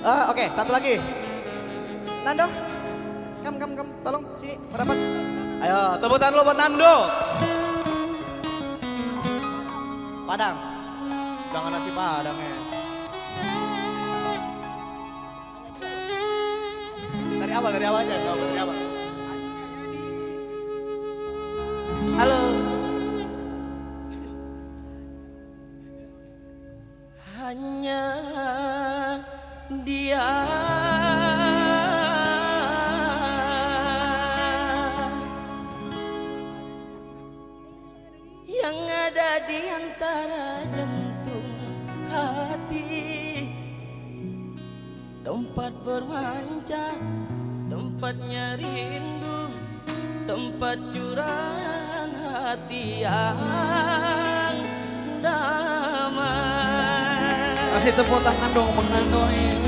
Oke, satu lagi. Nando, tolong sini merapat. Ayo, tepuk tangan dulu buat Nando. Padang, jangan nasi padang es. Dari awal aja, dari awal. Halo. Hanya dia yang ada di antara jantung hati, tempat bermanja, tempatnya rindu, tempat curahan hati yang damai. Kasih tepuk tangan dong Bang Nando nih.